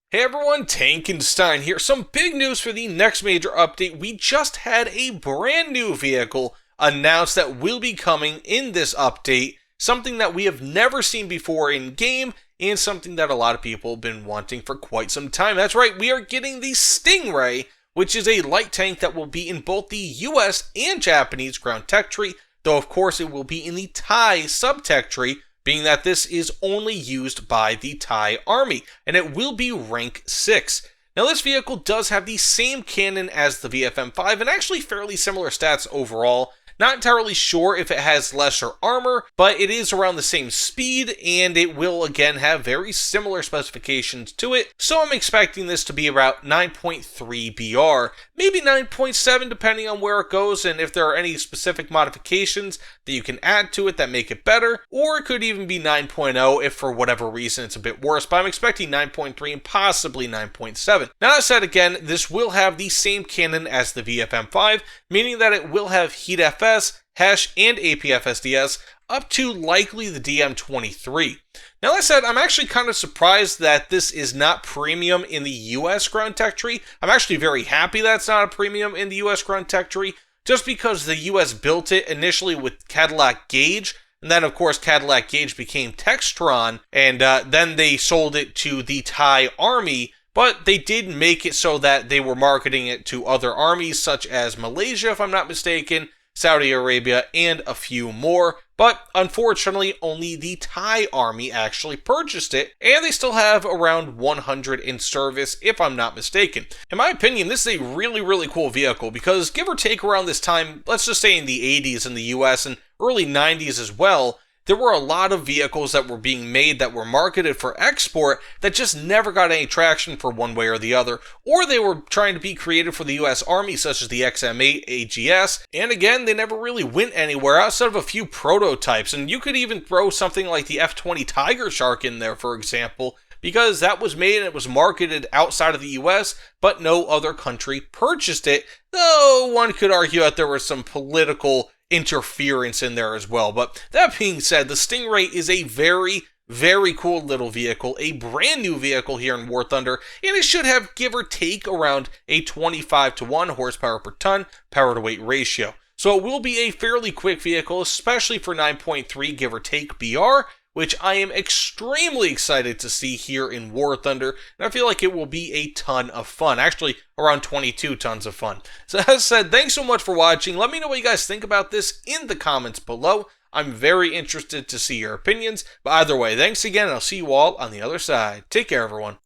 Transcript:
Hey everyone, Tankenstein here. Some big news for the next major update. We just had a brand new vehicle announced that will be coming in this update. Something that we have never seen before in game and something that a lot of people have been wanting for quite some time. That's right, we are getting the Stingray, which is a light tank that will be in both the US and Japanese ground tech tree, though of course it will be in the Thai sub-tech tree, being that this is only used by the Thai Army, and it will be rank 6. Now this vehicle does have the same cannon as the VFM-5 and actually fairly similar stats overall. Not entirely sure if it has lesser armor, but it is around the same speed, and it will again have very similar specifications to it, so I'm expecting this to be about 9.3 BR, maybe 9.7 depending on where it goes and if there are any specific modifications that you can add to it that make it better, or it could even be 9.0 if for whatever reason it's a bit worse, but I'm expecting 9.3 and possibly 9.7. Now that said, again, this will have the same cannon as the VFM-5, meaning that it will have heat FS, HESH, and APFSDS up to likely the DM23. Now that said, I'm actually kind of surprised that this is not premium in the US ground tech tree. I'm actually very happy that it's not a premium in the US ground tech tree, just because the US built it initially with Cadillac Gauge, and then of course Cadillac Gauge became Textron, and then they sold it to the Thai Army. But they did make it so that they were marketing it to other armies such as Malaysia, if I'm not mistaken, Saudi Arabia, and a few more. But unfortunately, only the Thai Army actually purchased it, and they still have around 100 in service, if I'm not mistaken. In my opinion, this is a really cool vehicle because give or take around this time, let's just say in the 80s in the US and early 90s as well, there were a lot of vehicles that were being made that were marketed for export that just never got any traction for one way or the other, or they were trying to be created for the US Army, such as the XM8 AGS, and again, they never really went anywhere outside of a few prototypes, and you could even throw something like the F-20 Tiger Shark in there, for example, because that was made and it was marketed outside of the US, but no other country purchased it, though one could argue that there was some political interference in there as well. But that being said, the Stingray is a very cool little vehicle, a brand new vehicle here in War Thunder, and it should have give or take around a 25-to-1 horsepower per ton power to weight ratio. So it will be a fairly quick vehicle, especially for 9.3 give or take BR, which I am extremely excited to see here in War Thunder, and I feel like it will be a ton of fun. Actually, around 22 tons of fun. So as said, thanks so much for watching. Let me know what you guys think about this in the comments below. I'm very interested to see your opinions. But either way, thanks again, and I'll see you all on the other side. Take care, everyone.